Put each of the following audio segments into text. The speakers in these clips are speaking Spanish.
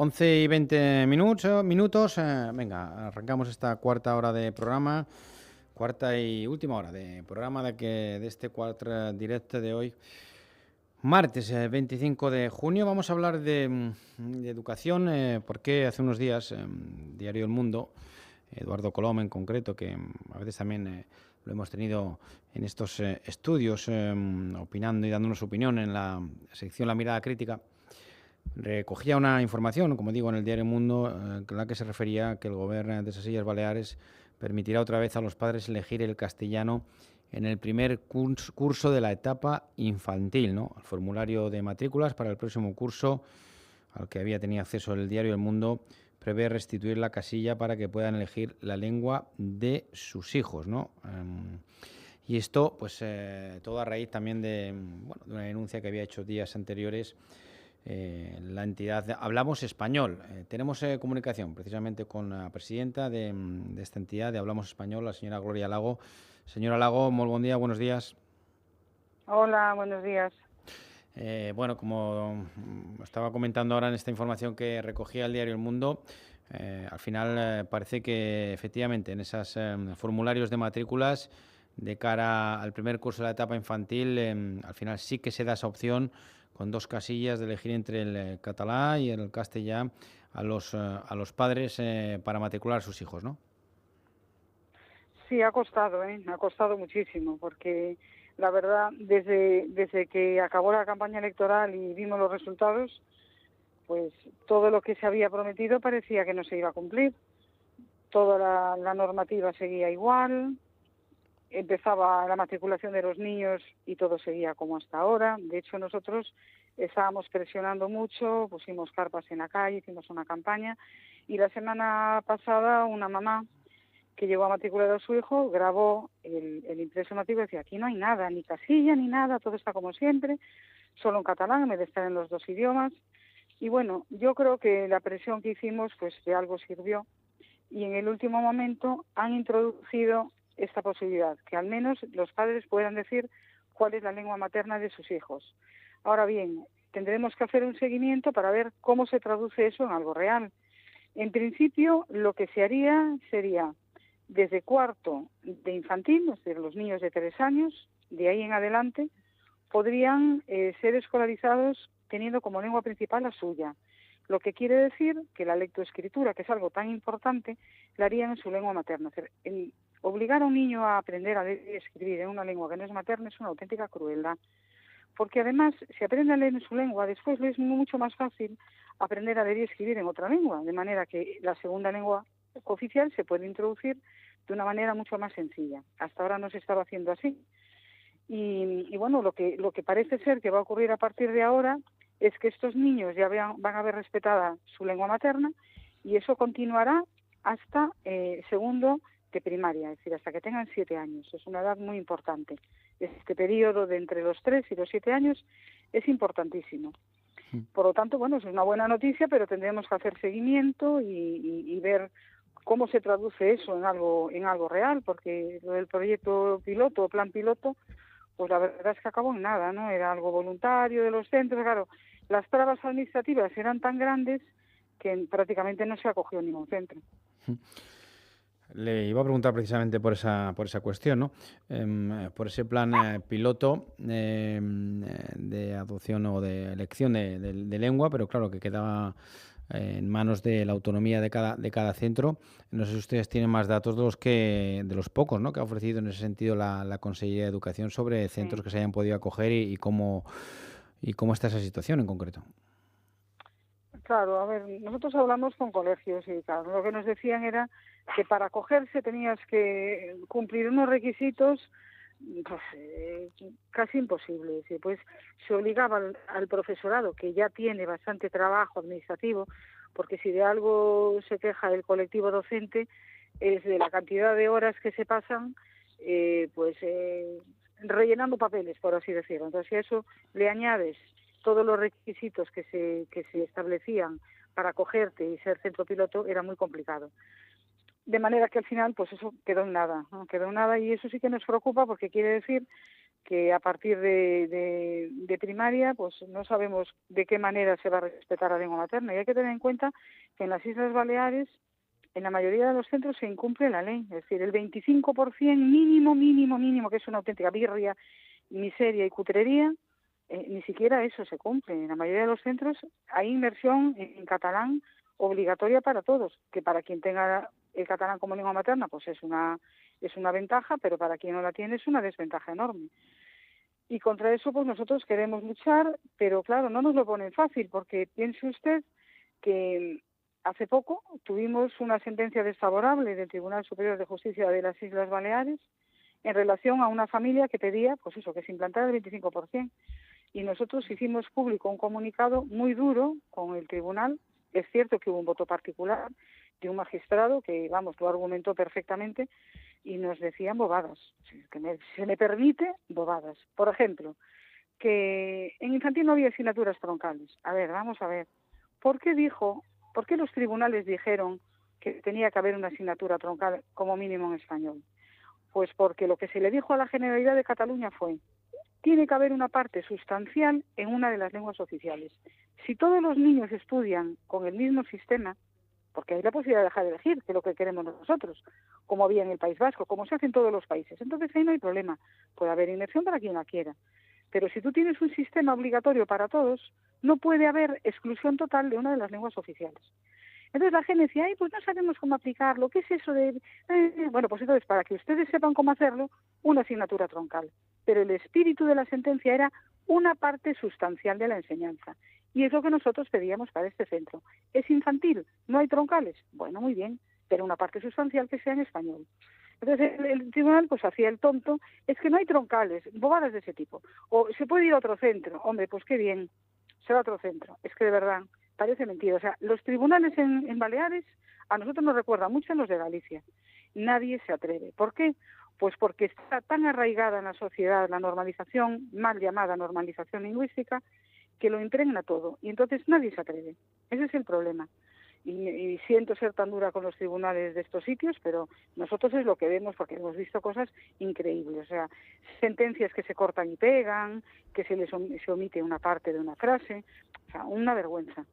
11 y 20 minutos. Venga, arrancamos esta cuarta hora de programa, cuarta y última hora de programa de este cuarto directo de hoy. Martes 25 de junio vamos a hablar de educación, porque hace unos días Diario El Mundo, Eduardo Colom en concreto, que a veces también lo hemos tenido en estos estudios, opinando y dándonos su opinión en la sección La Mirada Crítica, recogía una información, como digo, en el Diario El Mundo, en la que se refería a que el gobierno de esas Illes Baleares permitirá otra vez a los padres elegir el castellano en el primer curso de la etapa infantil, ¿no? El formulario de matrículas para el próximo curso, al que había tenido acceso el Diario El Mundo, prevé restituir la casilla para que puedan elegir la lengua de sus hijos, ¿no? Y esto, pues, todo a raíz también de una denuncia que había hecho días anteriores la entidad Hablamos Español. Tenemos comunicación precisamente con la presidenta de esta entidad de Hablamos Español, la señora Gloria Lago. Señora Lago, muy buen día, buenos días. Hola, buenos días. Como estaba comentando ahora en esta información que recogía el Diario El Mundo, al final parece que efectivamente en esos formularios de matrículas de cara al primer curso de la etapa infantil, al final sí que se da esa opción con dos casillas de elegir entre el catalán y el castellano a los padres para matricular a sus hijos, ¿no? Sí, ha costado, ha costado muchísimo, porque la verdad, desde que acabó la campaña electoral y vimos los resultados, pues todo lo que se había prometido parecía que no se iba a cumplir. Toda la normativa seguía igual, empezaba la matriculación de los niños y todo seguía como hasta ahora. De hecho, nosotros estábamos presionando mucho, pusimos carpas en la calle, hicimos una campaña, y la semana pasada una mamá que llegó a matricular a su hijo, grabó el impreso matrícula y decía, aquí no hay nada, ni casilla, ni nada, todo está como siempre, solo en catalán, en vez de estar en los dos idiomas. Y bueno, yo creo que la presión que hicimos, pues de algo sirvió, y en el último momento han introducido esta posibilidad, que al menos los padres puedan decir cuál es la lengua materna de sus hijos. Ahora bien, tendremos que hacer un seguimiento para ver cómo se traduce eso en algo real. En principio, lo que se haría sería desde cuarto de infantil, es decir, los niños de 3 años, de ahí en adelante, podrían ser escolarizados teniendo como lengua principal la suya. Lo que quiere decir que la lectoescritura, que es algo tan importante, la harían en su lengua materna. Es decir, obligar a un niño a aprender a leer y escribir en una lengua que no es materna es una auténtica crueldad. Porque además, si aprende a leer en su lengua, después le es mucho más fácil aprender a leer y escribir en otra lengua, de manera que la segunda lengua oficial se puede introducir de una manera mucho más sencilla. Hasta ahora no se estaba haciendo así. Y bueno, lo que parece ser que va a ocurrir a partir de ahora es que estos niños ya van a ver respetada su lengua materna, y eso continuará hasta segundo de primaria, es decir, hasta que tengan 7 años. Es una edad muy importante. Este periodo de entre los 3 y los 7 años es importantísimo. Por lo tanto, bueno, es una buena noticia, pero tendremos que hacer seguimiento y ver cómo se traduce eso en algo real, porque lo del proyecto piloto o plan piloto, pues la verdad es que acabó en nada, ¿no? Era algo voluntario de los centros, claro. Las trabas administrativas eran tan grandes que prácticamente no se acogió ningún centro. Le iba a preguntar precisamente por esa cuestión, ¿no? Por ese plan piloto de adopción o de elección de lengua, pero claro que quedaba en manos de la autonomía de cada centro. No sé si ustedes tienen más datos de los pocos, ¿no?, que ha ofrecido en ese sentido la Consellería de Educación sobre centros Sí. que se hayan podido acoger y cómo está esa situación en concreto. Claro, a ver, nosotros hablamos con colegios y claro, lo que nos decían era que para acogerse tenías que cumplir unos requisitos pues, casi imposibles. Y pues se obligaba al profesorado, que ya tiene bastante trabajo administrativo, porque si de algo se queja el colectivo docente es de la cantidad de horas que se pasan rellenando papeles, por así decirlo. Entonces, si a eso le añades todos los requisitos que se establecían para acogerte y ser centro piloto, era muy complicado. De manera que al final, pues eso quedó en nada, ¿no? Quedó en nada, y eso sí que nos preocupa porque quiere decir que a partir de primaria pues no sabemos de qué manera se va a respetar la lengua materna. Y hay que tener en cuenta que en las Islas Baleares, en la mayoría de los centros se incumple la ley. Es decir, el 25% mínimo, que es una auténtica birria, miseria y cutrería, ni siquiera eso se cumple. En la mayoría de los centros hay inmersión en catalán obligatoria para todos, que para quien tenga el catalán como lengua materna pues es una ventaja, pero para quien no la tiene es una desventaja enorme. Y contra eso pues nosotros queremos luchar, pero claro, no nos lo ponen fácil, porque piense usted que hace poco tuvimos una sentencia desfavorable del Tribunal Superior de Justicia de las Islas Baleares en relación a una familia que pedía, pues eso, que se implantara el 25%. Y nosotros hicimos público un comunicado muy duro con el tribunal. Es cierto que hubo un voto particular de un magistrado que, vamos, lo argumentó perfectamente y nos decían bobadas. Se me permite bobadas. Por ejemplo, que en infantil no había asignaturas troncales. A ver, vamos a ver. ¿Por qué los tribunales dijeron que tenía que haber una asignatura troncal como mínimo en español? Pues porque lo que se le dijo a la Generalidad de Cataluña fue: tiene que haber una parte sustancial en una de las lenguas oficiales. Si todos los niños estudian con el mismo sistema, porque hay la posibilidad de dejar de elegir, que es lo que queremos nosotros, como había en el País Vasco, como se hace en todos los países, entonces ahí no hay problema. Puede haber inmersión para quien la quiera. Pero si tú tienes un sistema obligatorio para todos, no puede haber exclusión total de una de las lenguas oficiales. Entonces la gente decía, pues no sabemos cómo aplicarlo, ¿qué es eso de...? Bueno, pues entonces, para que ustedes sepan cómo hacerlo, una asignatura troncal. Pero el espíritu de la sentencia era una parte sustancial de la enseñanza. Y es lo que nosotros pedíamos para este centro. ¿Es infantil? ¿No hay troncales? Bueno, muy bien, pero una parte sustancial que sea en español. Entonces el tribunal pues hacía el tonto, es que no hay troncales, bobadas de ese tipo. O se puede ir a otro centro, hombre, pues qué bien, se va a otro centro. Es que de verdad parece mentira. O sea, los tribunales en Baleares a nosotros nos recuerdan mucho a los de Galicia. Nadie se atreve. ¿Por qué? Pues porque está tan arraigada en la sociedad la normalización, mal llamada normalización lingüística, que lo impregna todo. Y entonces nadie se atreve. Ese es el problema. Y siento ser tan dura con los tribunales de estos sitios, pero nosotros es lo que vemos porque hemos visto cosas increíbles. O sea, sentencias que se cortan y pegan, que se omite una parte de una frase. O sea, una vergüenza.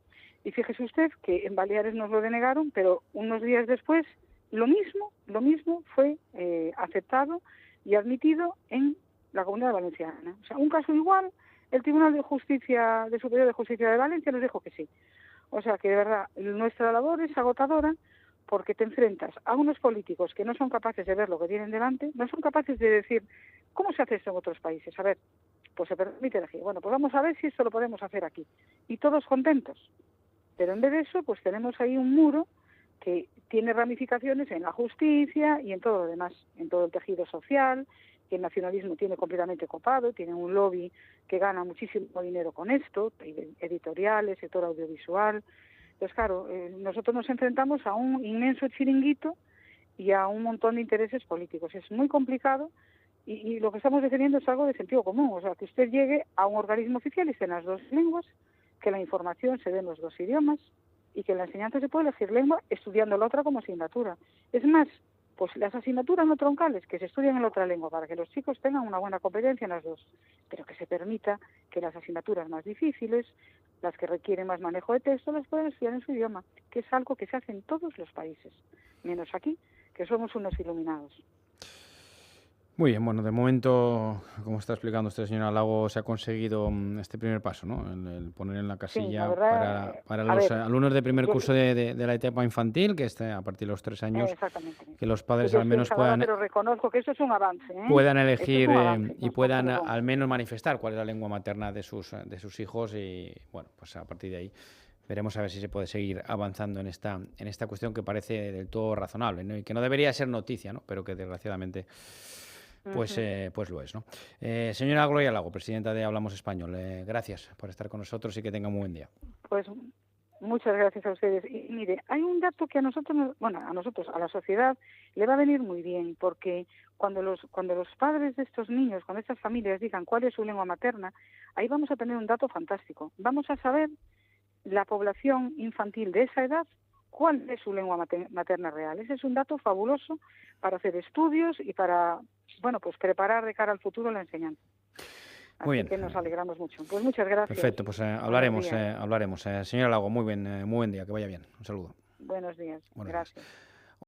Y fíjese usted que en Baleares nos lo denegaron, pero unos días después lo mismo fue aceptado y admitido en la Comunidad Valenciana. O sea, un caso igual, el Tribunal de Superior de Justicia de Valencia nos dijo que sí. O sea que de verdad nuestra labor es agotadora porque te enfrentas a unos políticos que no son capaces de ver lo que tienen delante, no son capaces de decir cómo se hace esto en otros países. A ver, pues se permite elegir. Bueno, pues vamos a ver si esto lo podemos hacer aquí. Y todos contentos. Pero en vez de eso, pues tenemos ahí un muro que tiene ramificaciones en la justicia y en todo lo demás, en todo el tejido social, que el nacionalismo tiene completamente copado, tiene un lobby que gana muchísimo dinero con esto, editoriales, sector audiovisual. Entonces, claro, nosotros nos enfrentamos a un inmenso chiringuito y a un montón de intereses políticos. Es muy complicado y lo que estamos defendiendo es algo de sentido común, o sea, que usted llegue a un organismo oficial y esté en las dos lenguas, que la información se dé en los dos idiomas y que la enseñanza se puede elegir lengua estudiando la otra como asignatura. Es más, pues las asignaturas no troncales que se estudian en la otra lengua para que los chicos tengan una buena competencia en las dos, pero que se permita que las asignaturas más difíciles, las que requieren más manejo de texto, las puedan estudiar en su idioma, que es algo que se hace en todos los países, menos aquí, que somos unos iluminados. Muy bien, bueno, de momento, como está explicando usted, señora Lago, se ha conseguido este primer paso, ¿no? El poner en la Sí, la casilla verdad, para a los ver, alumnos de primer yo curso de la etapa infantil, que esté a partir de los 3 años, exactamente. que los Que padres yo al estoy menos enfadada, pero reconozco que eso es un avance, ¿eh? puedan Eso es elegir un avance, y las cosas puedan como son. al menos manifestar cuál es la lengua materna de sus hijos y, bueno, pues a partir de ahí veremos a ver si se puede seguir avanzando en esta cuestión que parece del todo razonable, ¿no? Y que no debería ser noticia, ¿no? Pero que desgraciadamente pues lo es, ¿no? Señora Gloria Lago, presidenta de Hablamos Español, gracias por estar con nosotros y que tenga un buen día. Pues muchas gracias a ustedes. Y mire, hay un dato que a nosotros, a la sociedad, le va a venir muy bien, porque cuando los padres de estos niños, cuando estas familias digan cuál es su lengua materna, ahí vamos a tener un dato fantástico. Vamos a saber la población infantil de esa edad, cuál es su lengua materna real. Ese es un dato fabuloso para hacer estudios y para, bueno, pues preparar de cara al futuro la enseñanza. Muy Así bien. que nos alegramos mucho. Pues muchas gracias. Perfecto, pues hablaremos. Señora Lago, muy buen día, que vaya bien. Un saludo. Buenos días. Buenos días. Gracias.